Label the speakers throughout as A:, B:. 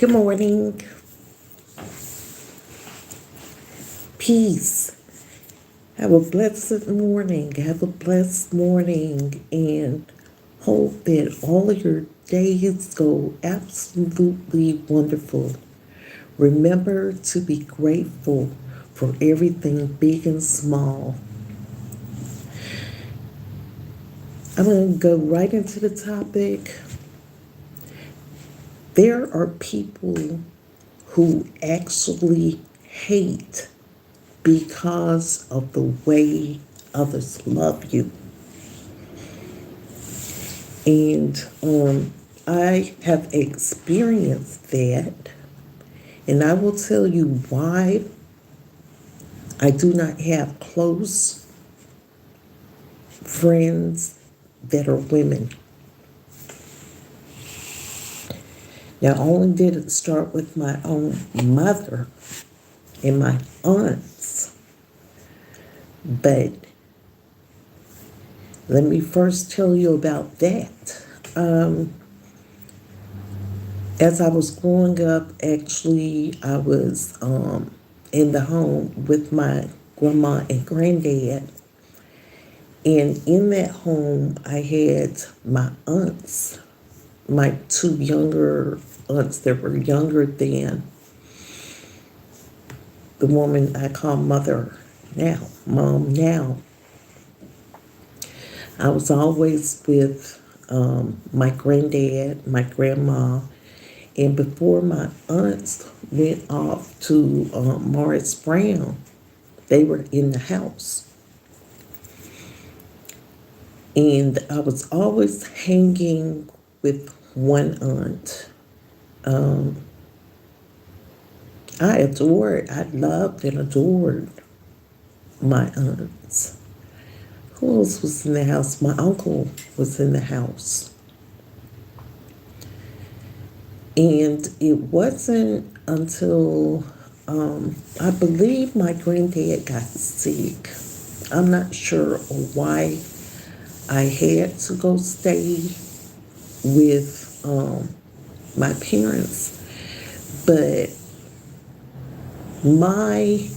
A: Good morning. Peace. Have a blessed morning. Have a blessed morning and hope that all of your days go absolutely wonderful. Remember to be grateful for everything big and small. I'm going to go right into the topic. There are people who actually hate because of the way others love you. And I have experienced that, and I will tell you why I do not have close friends that are women. Not only did it start with my own mother and my aunts, but let me first tell you about that. As I was growing up, actually, I was in the home with my grandma and granddad. And in that home, I had my aunts, my two younger aunts that were younger than the woman I call mother now, mom now. I was always with my granddad, my grandma, and before my aunts went off to Morris Brown, they were in the house. And I was always hanging with one aunt. I loved and adored my aunts. Who else was in the house? My uncle was in the house. And it wasn't until I believe my granddad got sick. I'm not sure why I had to go stay with my parents, but my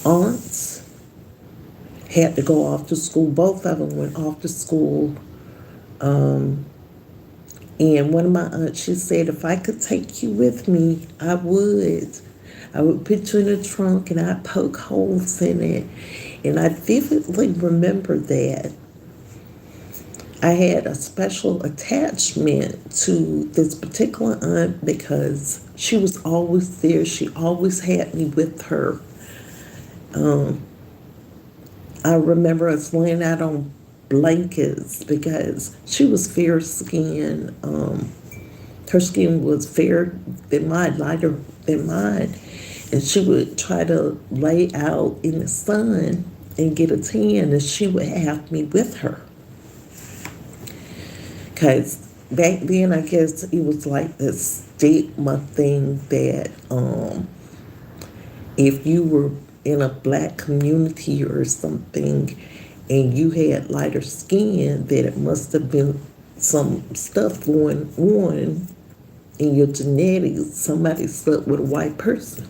A: aunts had to go off to school. Both of them went off to school. And one of my aunts, she said, if I could take you with me, I would. I would put you in the trunk and I'd poke holes in it. And I vividly remember that. I had a special attachment to this particular aunt because she was always there. She always had me with her. I remember us laying out on blankets because she was fair skinned. Her skin was fairer than mine, lighter than mine. And she would try to lay out in the sun and get a tan, and she would have me with her. Because back then, I guess it was like this stigma thing that if you were in a black community or something and you had lighter skin, that it must have been some stuff going on in your genetics. Somebody slept with a white person.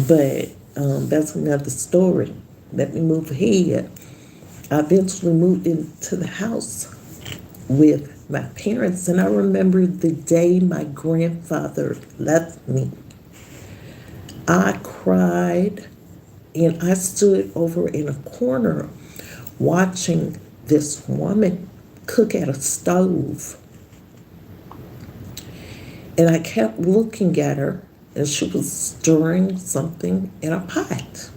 A: But that's another story. Let me move ahead. I eventually moved into the house with my parents, and I remember the day my grandfather left me. I cried, and I stood over in a corner watching this woman cook at a stove. And I kept looking at her, and she was stirring something in a pot.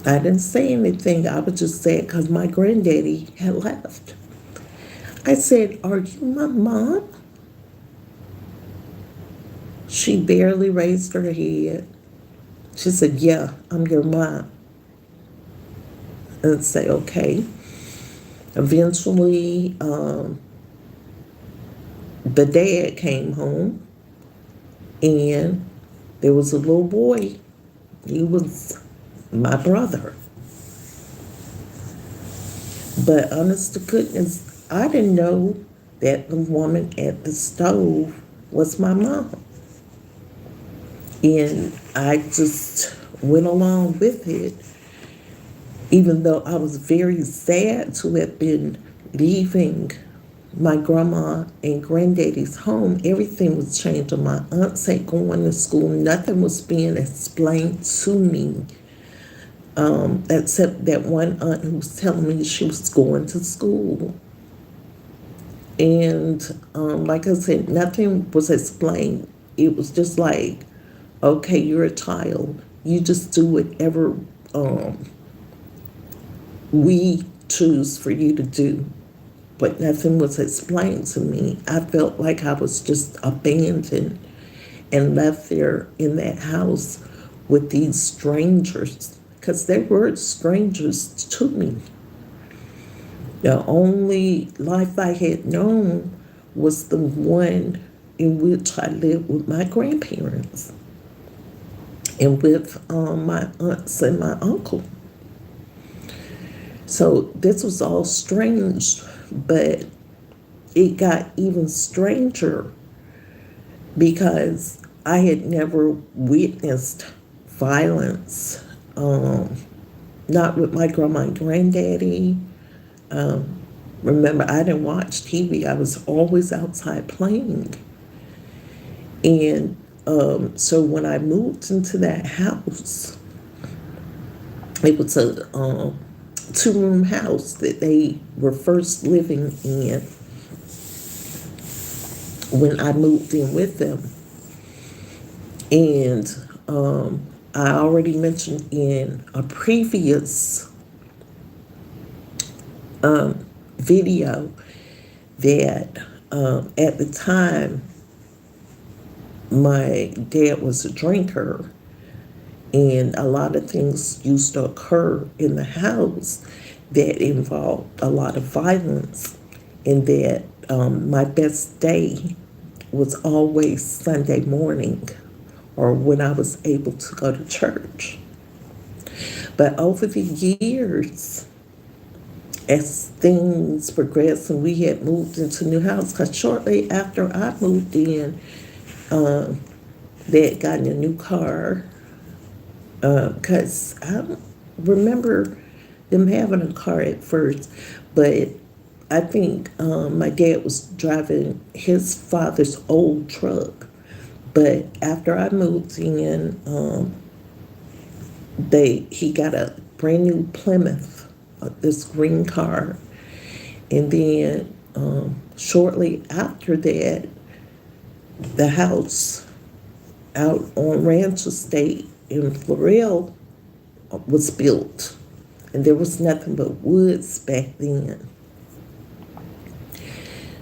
A: I didn't say anything. I was just sad because my granddaddy had left. I said, "Are you my mom?" She barely raised her head. She said, "Yeah, I'm your mom." And I said, "Okay." Eventually, the dad came home, and there was a little boy. He was my brother. But honest to goodness, I didn't know that the woman at the stove was my mom. And I just went along with it, even though I was very sad to have been leaving my grandma and granddaddy's home. Everything was changing. My aunts ain't going to school. Nothing was being explained to me, except that one aunt who was telling me she was going to school. And like I said, nothing was explained. It was just like, okay, you're a child. You just do whatever we choose for you to do. But nothing was explained to me. I felt like I was just abandoned and left there in that house with these strangers, because they were strangers to me. The only life I had known was the one in which I lived with my grandparents and with my aunts and my uncle. So this was all strange, but it got even stranger because I had never witnessed violence, not with my grandma and granddaddy. Remember, I didn't watch TV. I was always outside playing. And so when I moved into that house, it was a two-room house that they were first living in when I moved in with them. And I already mentioned in a previous video that at the time my dad was a drinker, and a lot of things used to occur in the house that involved a lot of violence, and that my best day was always Sunday morning or when I was able to go to church. But over the years, as things progressed and we had moved into a new house, because shortly after I moved in, they had gotten a new car, because I don't remember them having a car at first, but I think my dad was driving his father's old truck. But after I moved in, he got a brand new Plymouth, this green car. And then shortly after that, the house out on Ranch Estate in Florell was built. And there was nothing but woods back then.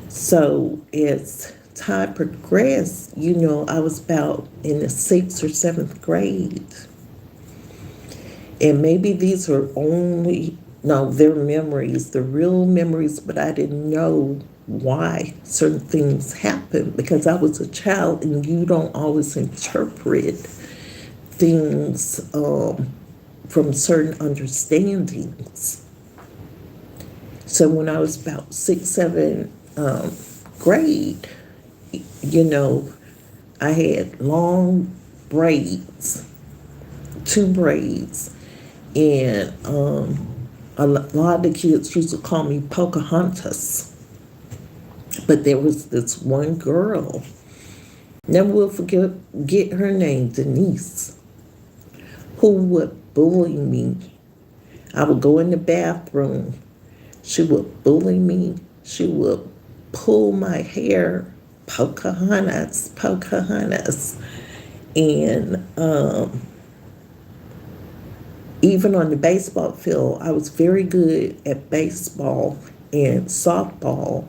A: So as time progressed, I was about in the 6th or 7th grade. And maybe these are they're memories, the real memories, but I didn't know why certain things happened because I was a child and you don't always interpret things from certain understandings. So when I was about 6th, 7th grade, I had long braids, 2 braids, and a lot of the kids used to call me Pocahontas. But there was this one girl, never will forget her name, Denise, who would bully me. I would go in the bathroom. She would bully me. She would pull my hair, Pocahontas. And even on the baseball field, I was very good at baseball and softball.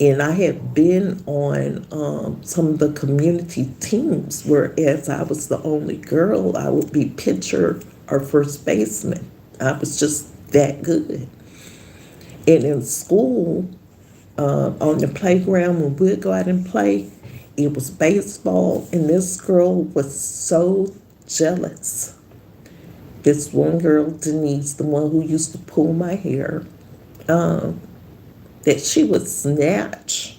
A: And I had been on some of the community teams, whereas I was the only girl, I would be pitcher or first baseman. I was just that good. And in school, on the playground, when we'd go out and play, it was baseball, and this girl was so jealous. This one girl, Denise, the one who used to pull my hair, that she would snatch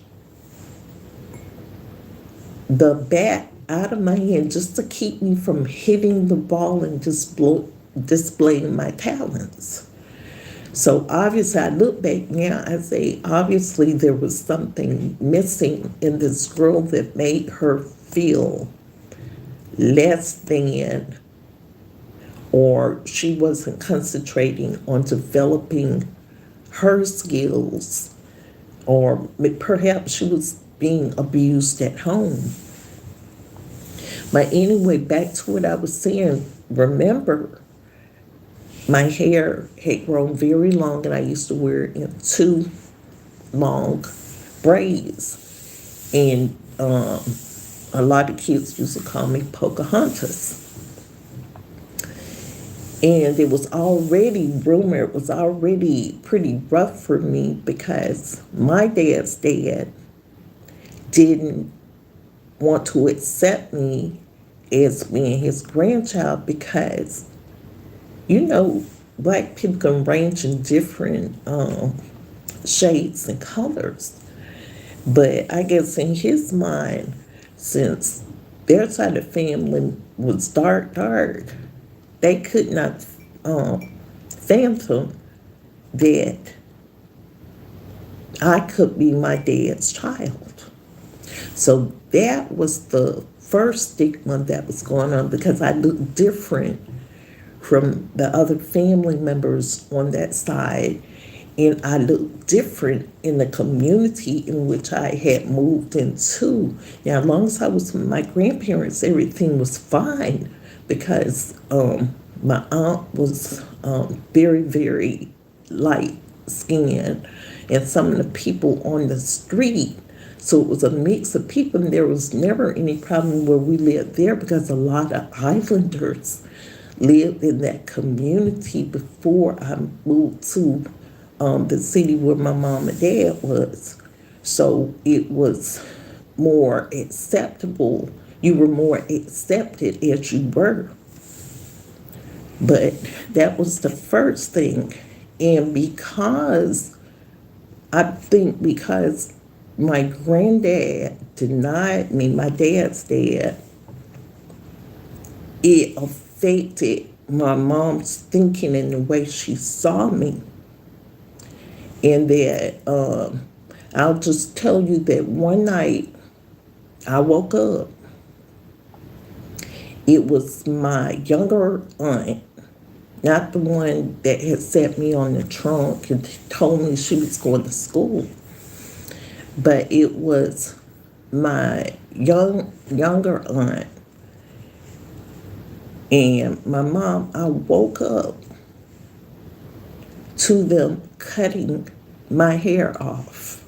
A: the bat out of my hand just to keep me from hitting the ball and just displaying my talents. So obviously, I look back now, I say, obviously, there was something missing in this girl that made her feel less than, or she wasn't concentrating on developing her skills, or perhaps she was being abused at home. But anyway, back to what I was saying, remember, my hair had grown very long and I used to wear it in 2 long braids. And a lot of kids used to call me Pocahontas. And it was already rumored, it was already pretty rough for me because my dad's dad didn't want to accept me as being his grandchild because, you know, black people can range in different shades and colors. But I guess in his mind, since their side of the family was dark, they could not fathom that I could be my dad's child. So that was the first stigma that was going on because I looked different from the other family members on that side, and I looked different in the community in which I had moved into. Now, as long as I was with my grandparents, everything was fine because my aunt was very, very light skinned, and some of the people on the street, so it was a mix of people, and there was never any problem where we lived there because a lot of islanders lived in that community before I moved to the city where my mom and dad was. So it was more acceptable. You were more accepted as you were. But that was the first thing. And because my granddad denied me, my dad's dad, it affected my mom's thinking and the way she saw me. And that I'll just tell you that one night I woke up. It was my younger aunt, not the one that had set me on the trunk and told me she was going to school, but it was my younger aunt and my mom. I woke up to them cutting my hair off.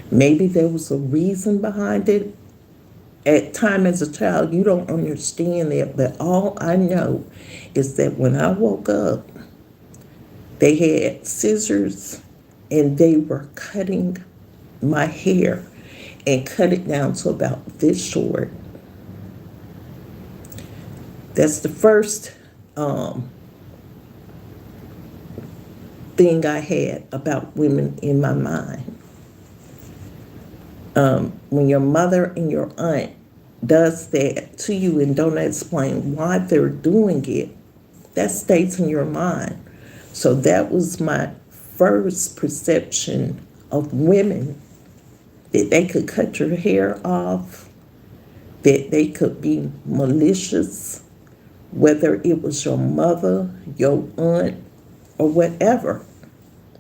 A: Maybe there was a reason behind it. At time as a child, you don't understand that, but all I know is that when I woke up, they had scissors and they were cutting my hair and cut it down to about this short. That's the first thing I had about women in my mind. When your mother and your aunt does that to you and don't explain why they're doing it, that stays in your mind. So that was my first perception of women, that they could cut your hair off, that they could be malicious, whether it was your mother, your aunt, or whatever,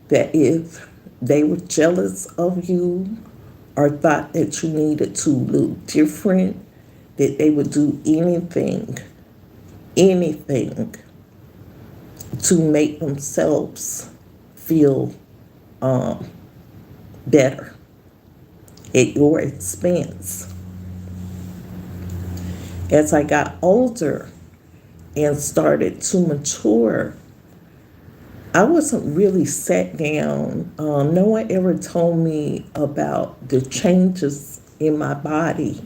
A: that if they were jealous of you or thought that you needed to look different, that they would do anything to make themselves feel better at your expense. As I got older and started to mature, I wasn't really sat down. No one ever told me about the changes in my body,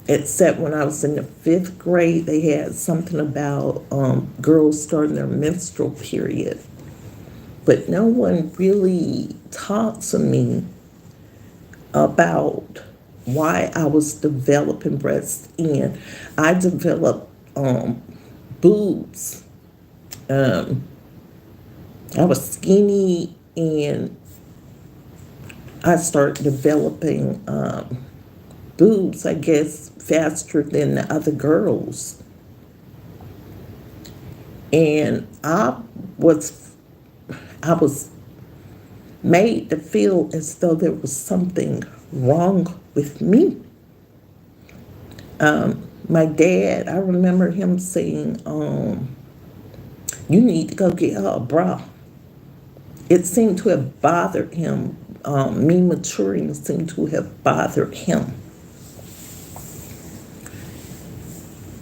A: except when I was in the 5th grade, they had something about girls starting their menstrual period. But no one really talked to me about why I was developing breasts, and I developed boobs. Um, I was skinny, and I started developing boobs, I guess, faster than the other girls. And was I was made to feel as though there was something wrong with me. My dad, I remember him saying, "You need to go get her a bra." It seemed to have bothered him. Me maturing seemed to have bothered him.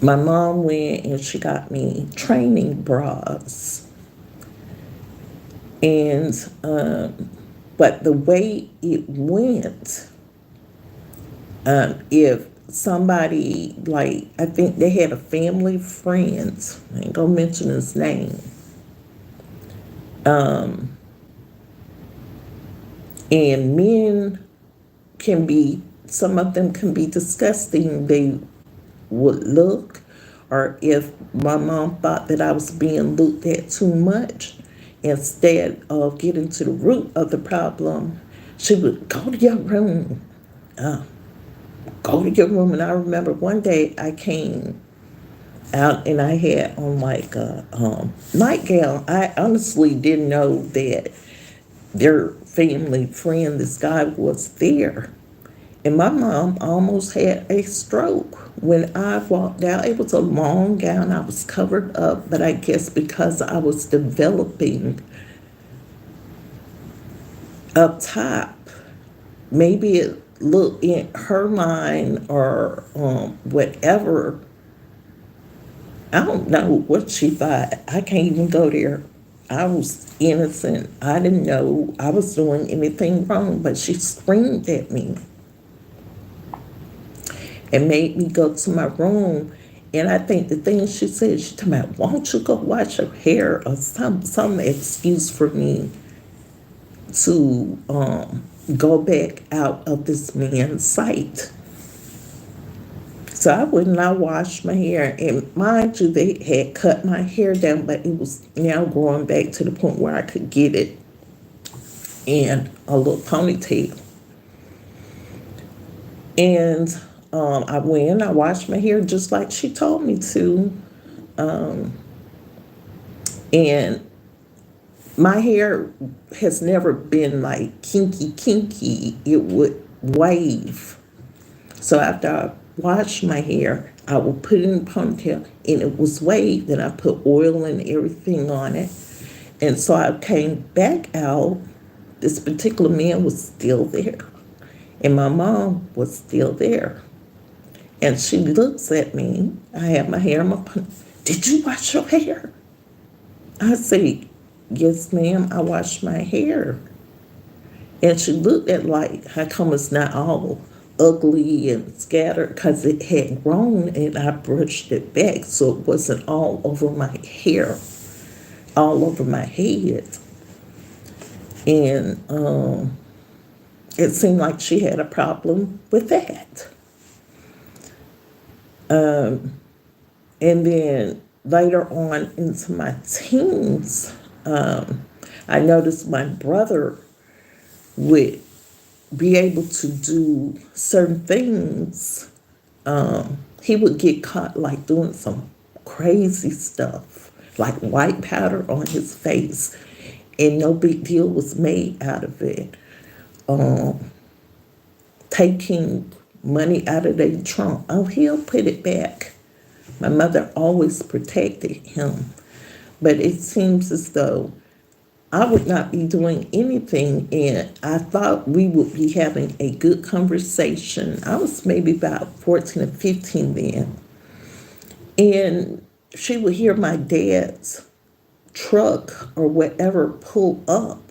A: My mom went and she got me training bras. And, but the way it went, if somebody, like, I think they had a family friend, I ain't gonna mention his name, and men can be, some of them can be disgusting. They would look, or if my mom thought that I was being looked at too much, instead of getting to the root of the problem, she would go to your room. Go to your room. And I remember one day I came out and I had on like a nightgown. I honestly didn't know that their family friend, this guy, was there. And my mom almost had a stroke when I walked out. It was a long gown. I was covered up, but I guess because I was developing up top, maybe it looked in her mind or whatever. I don't know what she thought. I can't even go there. I was innocent. I didn't know I was doing anything wrong, but she screamed at me and made me go to my room. And I think the thing she said, she told me, "Won't you go wash your hair?" or some excuse for me to go back out of this man's sight. So I went and I washed my hair. And mind you, they had cut my hair down, but it was now growing back to the point where I could get it in a little ponytail. And I went, I washed my hair just like she told me to. And my hair has never been like kinky. It would wave. So after I washed my hair, I would put it in a ponytail and it was waved, and I put oil and everything on it. And so I came back out. This particular man was still there. And my mom was still there. And she looks at me. I have my hair in my ponytail. "Did you wash your hair?" I say, "Yes, ma'am, I washed my hair." And she looked at like, how come it's not all ugly and scattered? Because it had grown and I brushed it back so it wasn't all over my hair, all over my head. And it seemed like she had a problem with that. And then later on into my teens, I noticed my brother would be able to do certain things. He would get caught like doing some crazy stuff, like white powder on his face, and no big deal was made out of it. Taking money out of their trunk. Oh, he'll put it back. My mother always protected him. But it seems as though I would not be doing anything, and I thought we would be having a good conversation. I was maybe about 14 or 15 then. And she would hear my dad's truck or whatever pull up.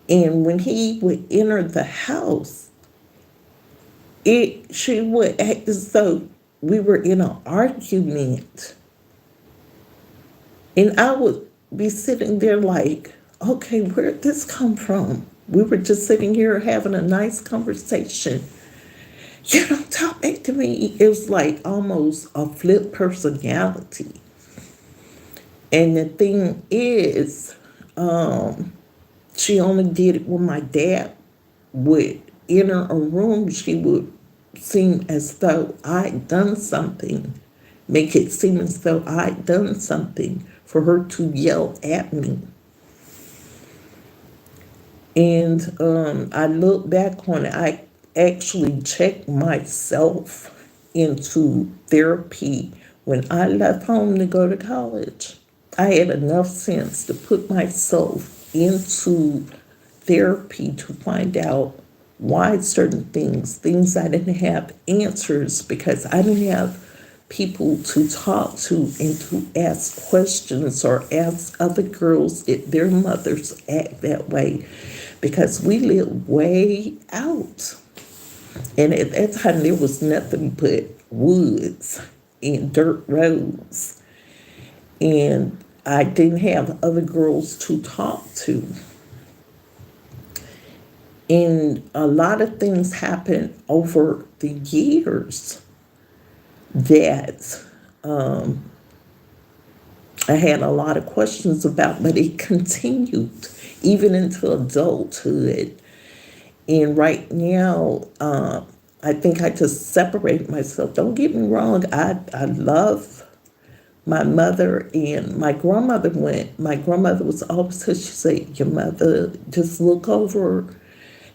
A: And when he would enter the house, she would act as though we were in an argument. And I would be sitting there like, okay, where did this come from? We were just sitting here having a nice conversation. You don't talk back to me. It was like almost a flip personality. And the thing is, she only did it when my dad would enter a room. She would seem as though I'd done something, make it seem as though I'd done something for her to yell at me. And I look back on it, I actually checked myself into therapy when I left home to go to college. I had enough sense to put myself into therapy to find out why certain things I didn't have answers, because I didn't have people to talk to and to ask questions or ask other girls if their mothers act that way, because we lived way out. And at that time, there was nothing but woods and dirt roads. And I didn't have other girls to talk to. And a lot of things happened over the years that I had a lot of questions about, but it continued even into adulthood. And right now, I think I just separate myself. Don't get me wrong, I love my mother and my grandmother. My grandmother was always, she said, your mother, just look over,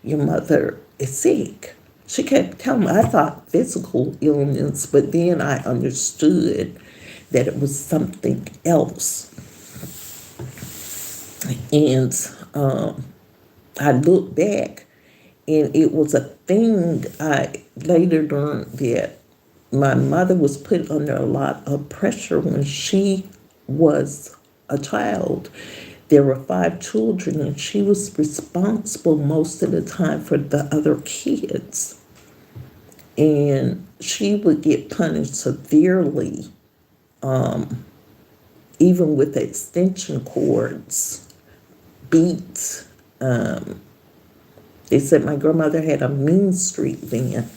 A: your mother is sick. She kept telling me, I thought physical illness, but then I understood that it was something else. And I look back, and it was a thing. I later learned that my mother was put under a lot of pressure when she was a child. There were 5 children, and she was responsible most of the time for the other kids. And she would get punished severely, even with extension cords, beat. They said my grandmother had a mean streak then.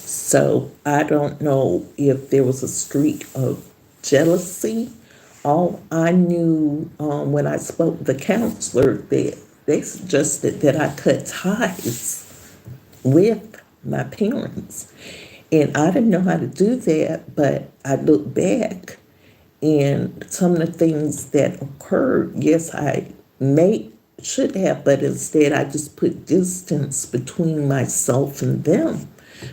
A: So I don't know if there was a streak of jealousy. All I knew when I spoke to the counselor, that they suggested that I cut ties with my parents. And I didn't know how to do that, but I look back and some of the things that occurred, yes, should have, but instead I just put distance between myself and them,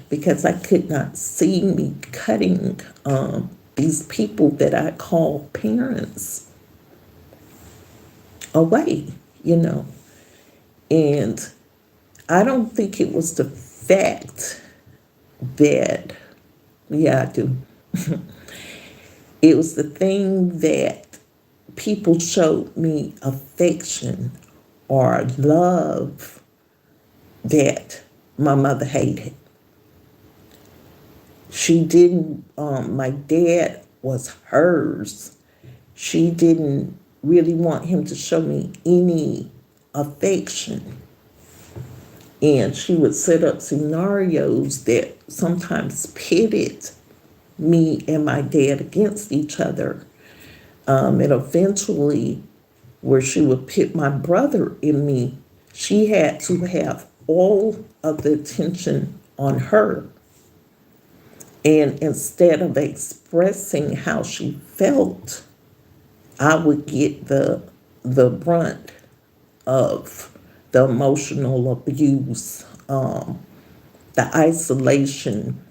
A: because I could not see me cutting these people that I call parents away, And I don't think it was the fact that, yeah, I do. It was the thing that people showed me affection or love that my mother hated. She didn't, my dad was hers. She didn't really want him to show me any affection. And she would set up scenarios that sometimes pitted me and my dad against each other. And eventually, where she would pit my brother and me, she had to have all of the attention on her. And instead of expressing how she felt, I would get the brunt of the emotional abuse, the isolation.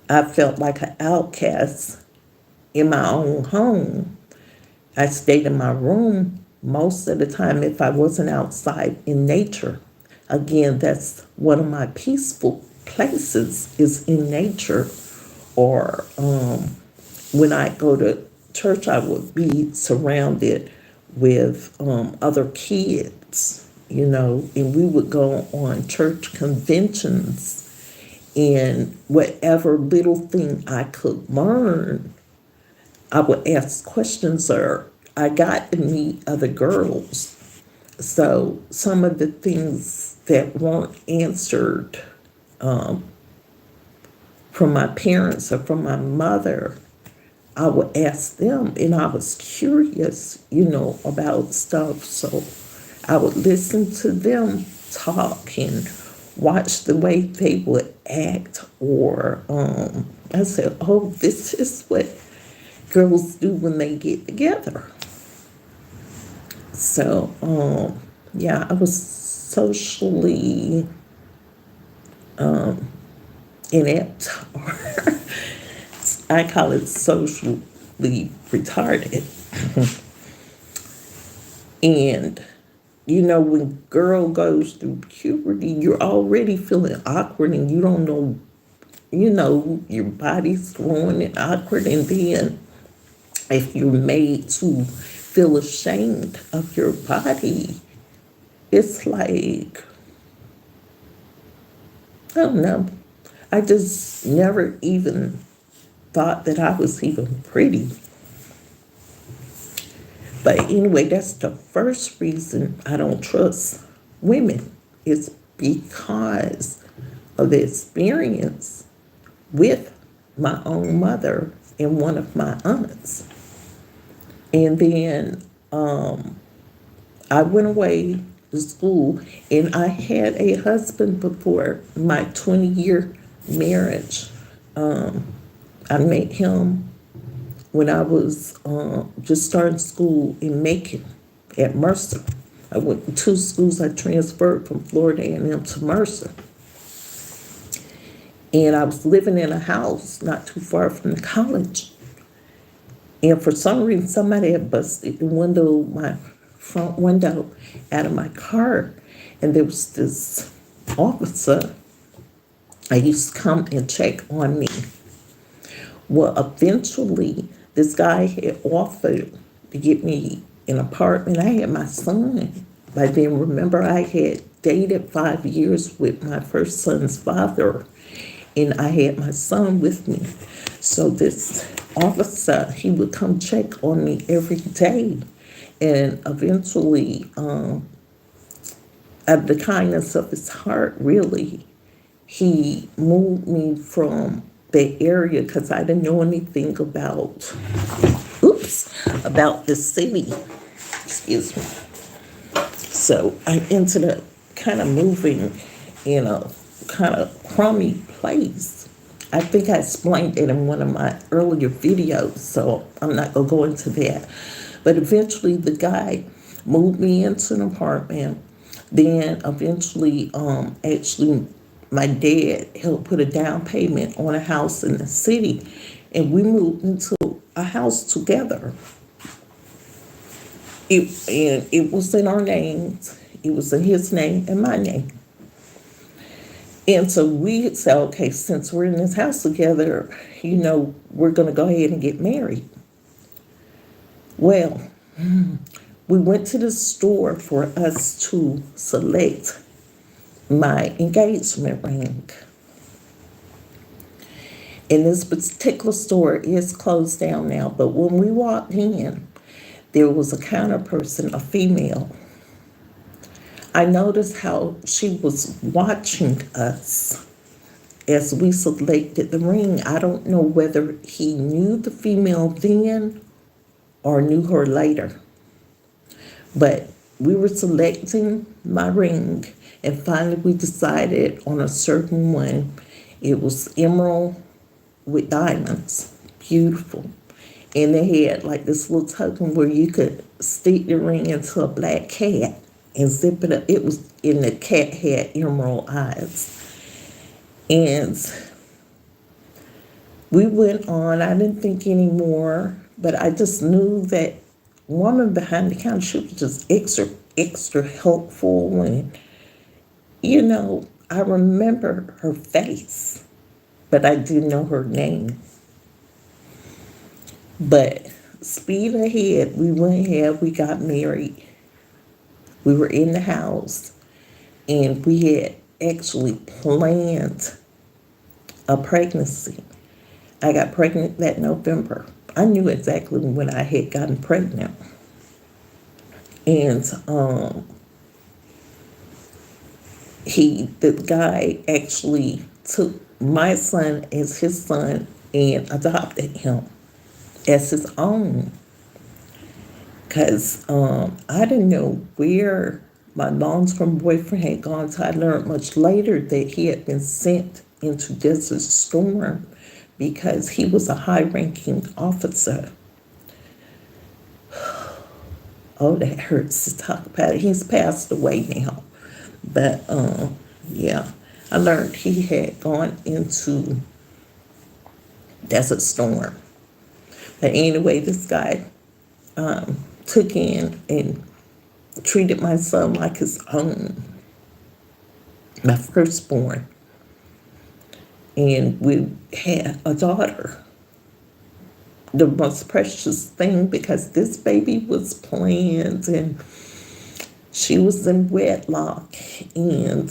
A: I felt like an outcast in my own home. I stayed in my room most of the time if I wasn't outside in nature. Again, that's one of my peaceful places, is in nature. Or when I go to church, I would be surrounded with other kids, and we would go on church conventions, and whatever little thing I could learn, I would ask questions, or I got to meet other girls. So some of the things that weren't answered from my parents or from my mother, I would ask them, and I was curious, about stuff. So I would listen to them talk and watch the way they would act, or I said, oh, this is what girls do when they get together. So, yeah, I was socially inept, or I call it socially retarded. And, when girl goes through puberty, you're already feeling awkward and you don't know, your body's growing and awkward. And then if you're made to feel ashamed of your body, it's like, I don't know. I just never even thought that I was even pretty. But anyway, that's the first reason I don't trust women. It's because of the experience with my own mother and one of my aunts. And then I went away to school, and I had a husband before my 20-year marriage. I met him when I was just starting school in Macon at Mercer. I went to 2 schools. I transferred from Florida A&M to Mercer. And I was living in a house not too far from the college. And for some reason, somebody had busted my front window out of my car. And there was this officer. I used to come and check on me. Well, eventually, this guy had offered to get me an apartment. I had my son. By then, remember, I had dated 5 years with my first son's father, and I had my son with me. So this officer, he would come check on me every day. And eventually, out of the kindness of his heart, really, he moved me from the area because I didn't know anything about the city. Excuse me. So I ended up kind of moving in a kind of crummy place. I think I explained it in one of my earlier videos, so I'm not going to go into that. But eventually the guy moved me into an apartment. Then eventually, actually, my dad helped put a down payment on a house in the city, and we moved into a house together. It was in our names. It was in his name and my name. And so we said, okay, since we're in this house together, we're going to go ahead and get married. Well, we went to the store for us to select my engagement ring. And this particular store is closed down now, but when we walked in, there was a counter person, a female. I noticed how she was watching us as we selected the ring. I don't know whether he knew the female then or knew her later. But we were selecting my ring, and finally we decided on a certain one. It was emerald with diamonds. Beautiful. And they had like this little token where you could stick the ring into a black cat and zip it up. It was, and the cat had emerald eyes. And we went on. I didn't think anymore, but I just knew that woman behind the counter, she was just extra helpful. And, I remember her face, but I didn't know her name. But speed ahead, we went ahead, we got married. We were in the house, and we had actually planned a pregnancy. I got pregnant that November. I knew exactly when I had gotten pregnant. And the guy actually took my son as his son and adopted him as his own. Because I didn't know where my long-term boyfriend had gone to. I learned much later that he had been sent into Desert Storm because he was a high-ranking officer. Oh, that hurts to talk about it. He's passed away now. But, yeah, I learned he had gone into Desert Storm. But anyway, this guy took in and treated my son like his own, my firstborn. And we had a daughter, the most precious thing, because this baby was planned and she was in wedlock, and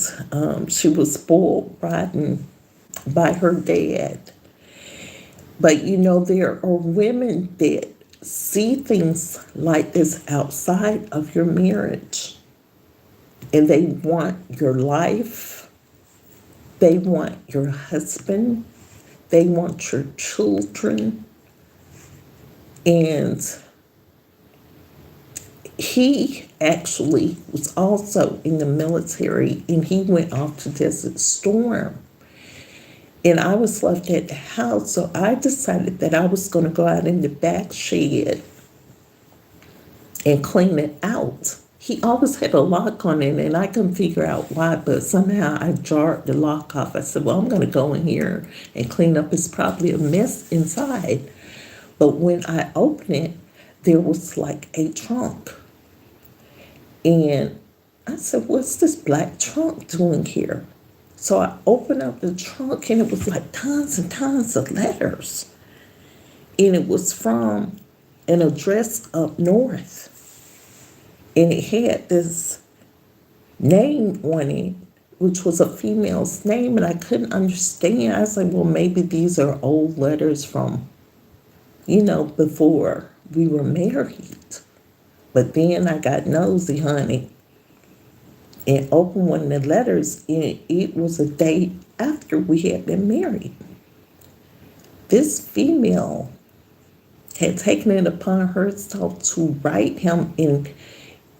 A: she was spoiled rotten by her dad. But you know, there are women that see things like this outside of your marriage, and they want your life, they want your husband, they want your children. And he actually was also in the military, and he went off to Desert Storm. And I was left at the house, so I decided that I was going to go out in the back shed and clean it out. He always had a lock on it, and I couldn't figure out why, but somehow I jarred the lock off. I said, well, I'm going to go in here and clean up. It's probably a mess inside. But when I opened it, there was like a trunk. And I said, what's this black trunk doing here? So I opened up the trunk, and it was like tons and tons of letters. And it was from an address up north. And it had this name on it, which was a female's name, and I couldn't understand. I was like, well, maybe these are old letters from, before we were married. But then I got nosy, honey, and opened one of the letters, and it was a day after we had been married. This female had taken it upon herself to write him, and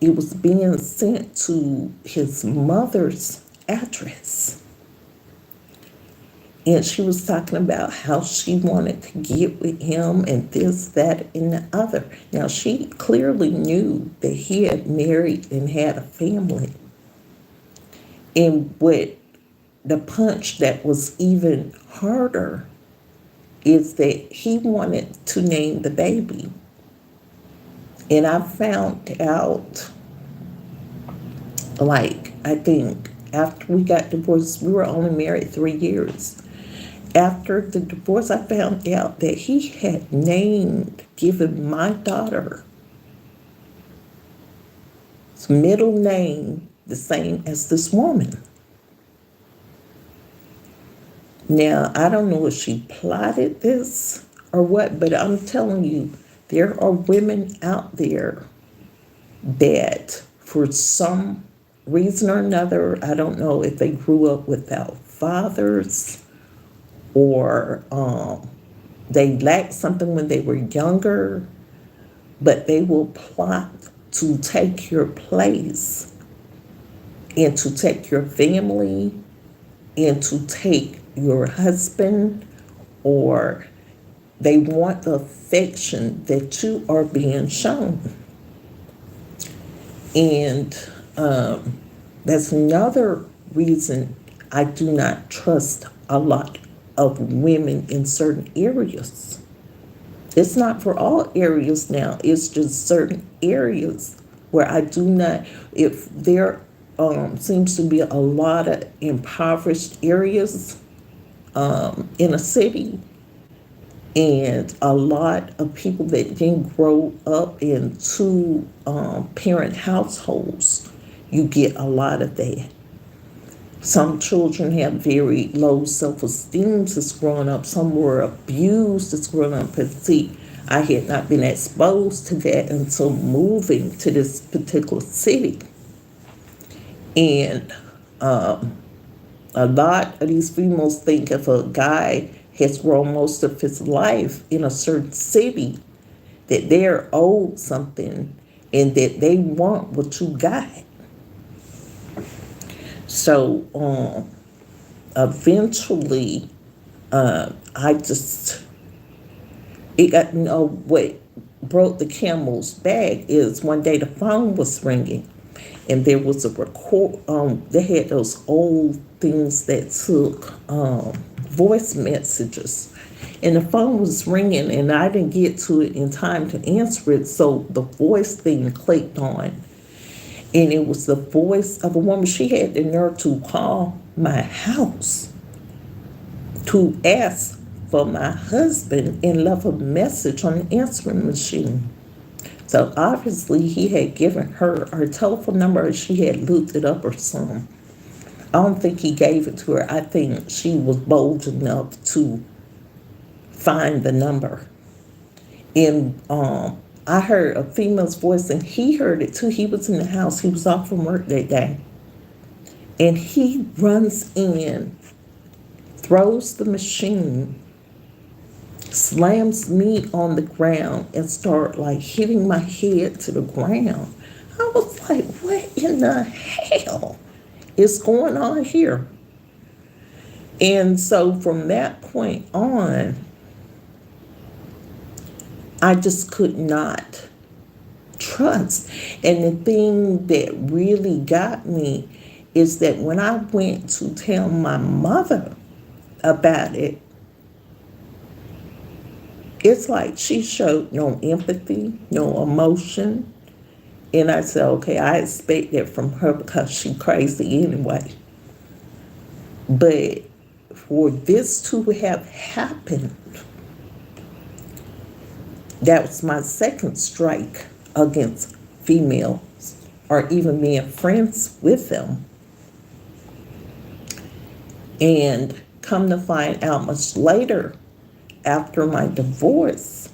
A: it was being sent to his mother's address. And she was talking about how she wanted to get with him and this, that, and the other. Now, she clearly knew that he had married and had a family. And what the punch that was even harder is that he wanted to name the baby. And I found out, I think after we got divorced, we were only married 3 years. After the divorce, I found out that he had given my daughter his middle name the same as this woman. Now, I don't know if she plotted this or what, but I'm telling you, there are women out there that for some reason or another, I don't know if they grew up without fathers or they lacked something when they were younger, but they will plot to take your place and to take your family and to take your husband, or they want the affection that you are being shown. And that's another reason I do not trust a lot of women in certain areas. It's not for all areas now. It's just certain areas where I do not, if there seems to be a lot of impoverished areas in a city, and a lot of people that didn't grow up in two parent households, you get a lot of that. Some children have very low self-esteem as growing up. Some were abused as growing up. But see, I had not been exposed to that until moving to this particular city. And A lot of these females think if a guy has grown most of his life in a certain city, that they're owed something and that they want what you got. So eventually, I just, it got, what broke the camel's back is one day the phone was ringing and there was a record, they had those old things that took voice messages. And the phone was ringing and I didn't get to it in time to answer it, so the voice thing clicked on. And it was the voice of a woman. She had the nerve to call my house to ask for my husband and left a message on the answering machine. So obviously he had given her our telephone number, or she had looked it up or something. I don't think he gave it to her. I think she was bold enough to find the number. And I heard a female's voice and he heard it too. He was in the house. He was off from work that day. And he runs in, throws the machine, slams me on the ground and start like hitting my head to the ground. I was like, what in the hell is going on here? And so from that point on, I just could not trust. And the thing that really got me is that when I went to tell my mother about it, it's like she showed no empathy, no emotion. And I said, okay, I expect that from her because she's crazy anyway. But for this to have happened, that was my second strike against females or even being friends with them. And come to find out much later, after my divorce,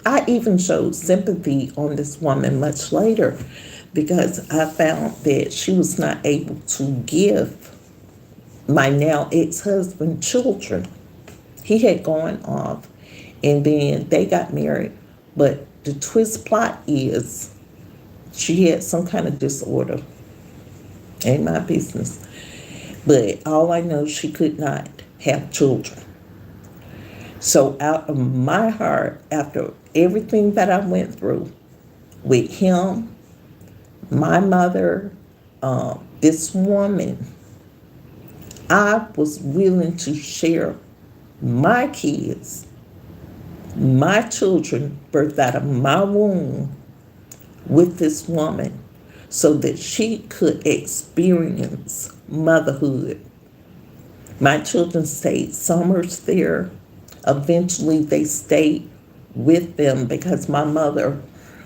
A: I even showed sympathy on this woman much later because I found that she was not able to give my now ex-husband children. He had gone off and then they got married. But the twist plot is she had some kind of disorder. Ain't my business. But all I know, she could not have children. So out of my heart, after everything that I went through with him, my mother, this woman, I was willing to share my kids, my children birthed out of my womb with this woman so that she could experience motherhood. My children stayed summers there. Eventually they stayed with them because my mother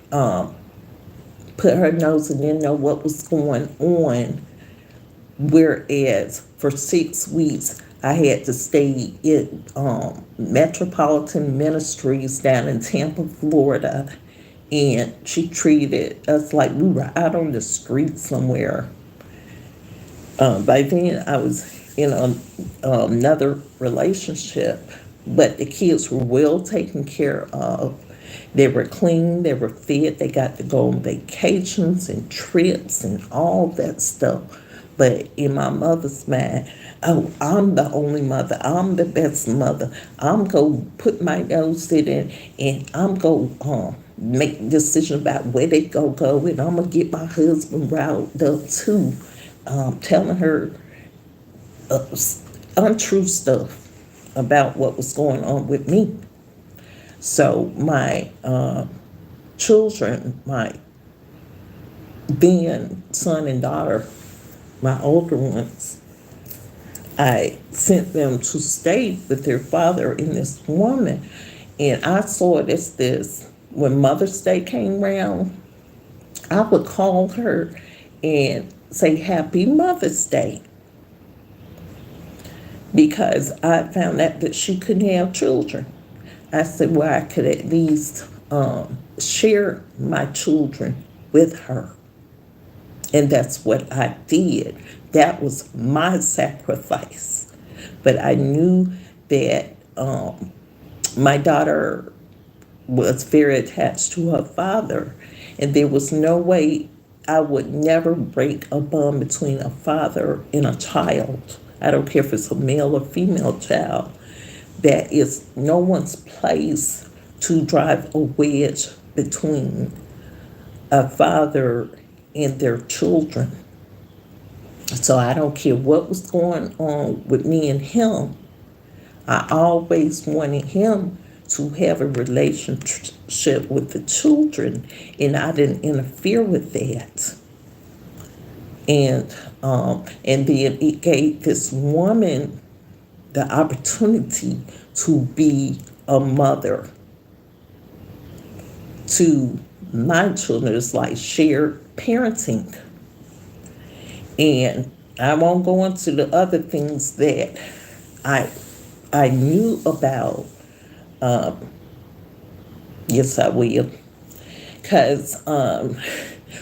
A: put her nose and didn't know what was going on. Whereas for 6 weeks, I had to stay in Metropolitan Ministries down in Tampa, Florida. And she treated us like we were out on the street somewhere. By then, I was in another relationship, but the kids were well taken care of. They were clean, they were fed, they got to go on vacations and trips and all that stuff. But in my mother's mind, oh, I'm the only mother. I'm the best mother. I'm going to put my nose in it and I'm going to make a decision about where they go. And I'm going to get my husband riled up too, telling her untrue stuff about what was going on with me. So my children, my then son and daughter, my older ones, I sent them to stay with their father and this woman. And I saw it as this, when Mother's Day came around, I would call her and say, Happy Mother's Day. Because I found out that she couldn't have children. I said, well, I could at least share my children with her. And that's what I did. That was my sacrifice. But I knew that my daughter was very attached to her father, and there was no way I would never break a bond between a father and a child. I don't care if it's a male or female child. That is no one's place to drive a wedge between a father and their children. So I don't care what was going on with me and him. I always wanted him to have a relationship with the children, and I didn't interfere with that. And then it gave this woman the opportunity to be a mother to my children. It's like shared parenting. And I won't go into the other things that I knew about. Yes, I will. Because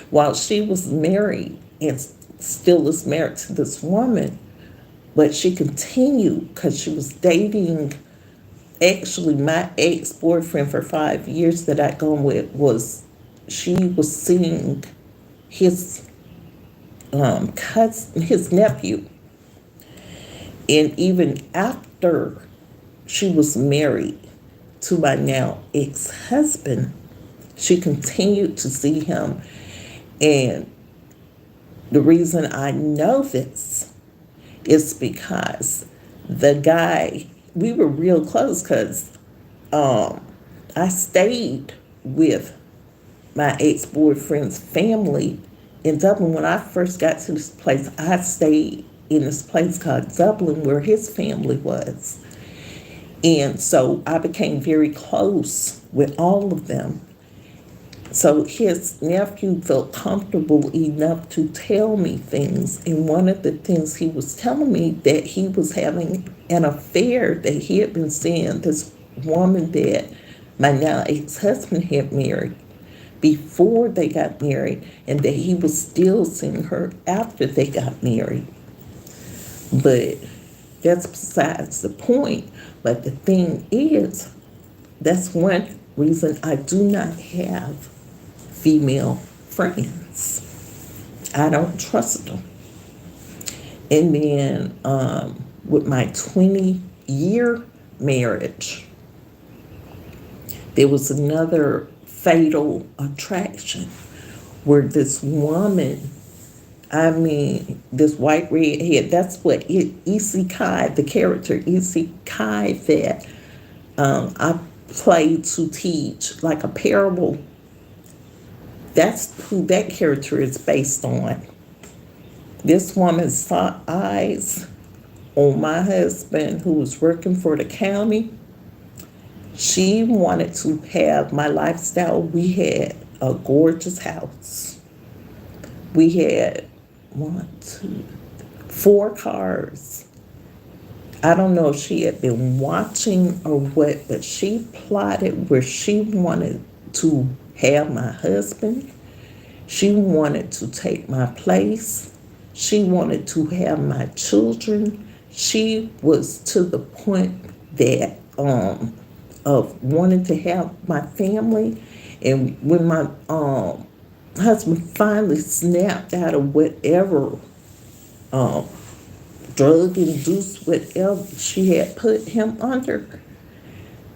A: while she was married and still is married to this woman, but she continued because she was dating. Actually, my ex-boyfriend for 5 years that I'd gone with she was seeing his cousin, his nephew. And even after she was married to my now ex-husband, she continued to see him. And the reason I know this is because the guy, we were real close because I stayed with my ex-boyfriend's family in Dublin. When I first got to this place, I stayed in this place called Dublin where his family was. And so I became very close with all of them. So his nephew felt comfortable enough to tell me things. And one of the things he was telling me, that he was having an affair, that he had been seeing this woman that my now ex-husband had married before they got married, and that he was still seeing her after they got married. But that's besides the point. But the thing is, that's one reason I do not have female friends. I don't trust them. And then with my 20-year marriage, there was another fatal attraction where this woman, this white redhead, that's what Isekai, the character Isekai that I played to teach, like a parable. That's who that character is based on. This woman saw eyes on my husband, who was working for the county. She wanted to have my lifestyle. We had a gorgeous house. We had 4 cars. I don't know if she had been watching or what, but she plotted where she wanted to have my husband. She wanted to take my place. She wanted to have my children. She was to the point that of wanting to have my family. And when my husband finally snapped out of whatever drug-induced whatever she had put him under,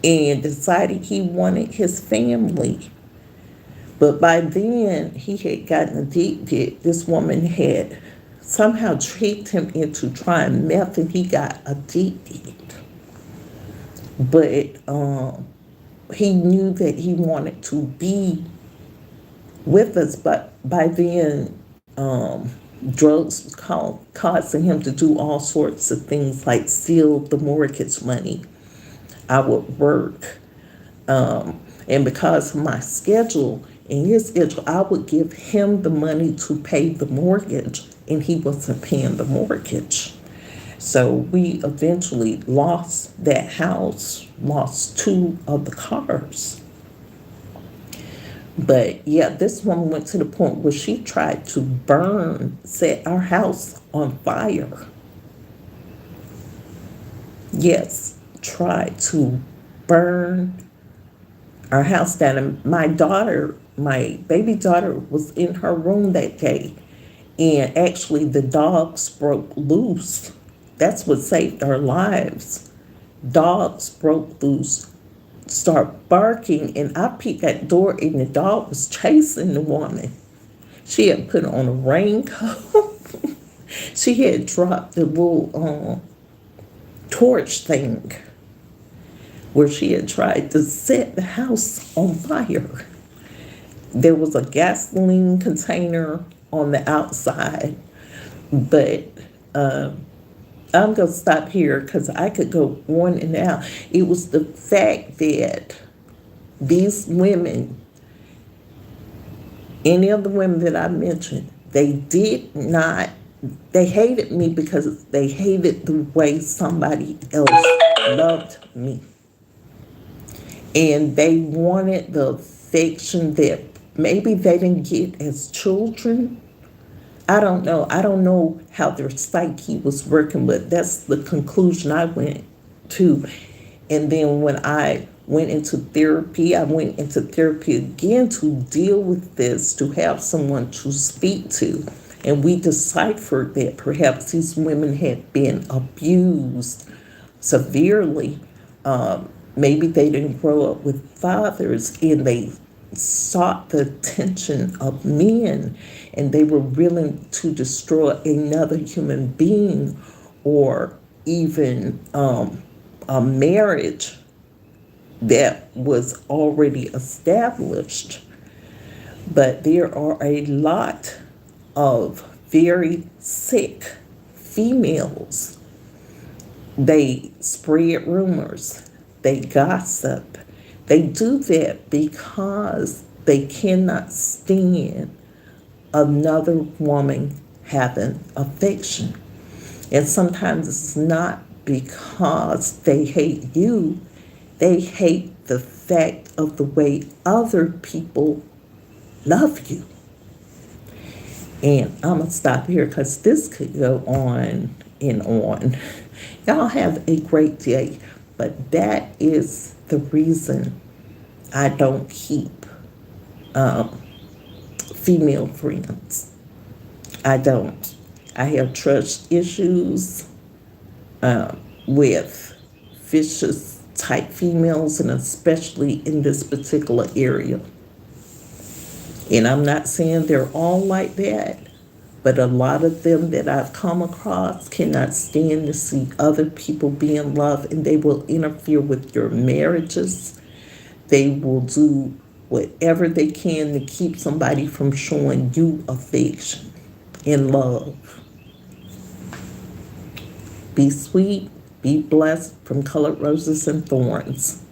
A: and decided he wanted his family. But by then, he had gotten addicted. This woman had somehow tricked him into trying meth, and he got addicted. But he knew that he wanted to be with us, but by then, drugs was causing him to do all sorts of things, like steal the mortgage money. I would work, and because of my schedule and his schedule, I would give him the money to pay the mortgage, and he wasn't paying the mortgage. So we eventually lost that house, lost 2 of the cars. But yeah, this woman went to the point where she tried to set our house on fire. Yes, tried to burn our house down. And my baby daughter, was in her room that day. And actually, the dogs broke loose. That's what saved our lives. Dogs broke loose, start barking, and I peeked at the door, and the dog was chasing the woman. She had put on a raincoat. She had dropped the little torch thing where she had tried to set the house on fire. There was a gasoline container on the outside, but I'm going to stop here because I could go on and out. It was the fact that these women, any of the women that I mentioned, they hated me because they hated the way somebody else loved me. And they wanted the affection that maybe they didn't get as children. I don't know. I don't know how their psyche was working, but that's the conclusion I went to. And then when I went into therapy again to deal with this, to have someone to speak to. And we deciphered that perhaps these women had been abused severely. Maybe they didn't grow up with fathers, and they sought the attention of men, and they were willing to destroy another human being, or even a marriage that was already established. But there are a lot of very sick females. They spread rumors, they gossip. They do that because they cannot stand another woman having affection. And sometimes it's not because they hate you, they hate the fact of the way other people love you. And I'm going to stop here because this could go on and on. Y'all have a great day. But that is the reason I don't keep female friends. I don't. I have trust issues with vicious type females, and especially in this particular area. And I'm not saying they're all like that, but a lot of them that I've come across cannot stand to see other people being loved, and they will interfere with your marriages. They will do whatever they can to keep somebody from showing you affection and love. Be sweet, be blessed. From Colored Roses and Thorns.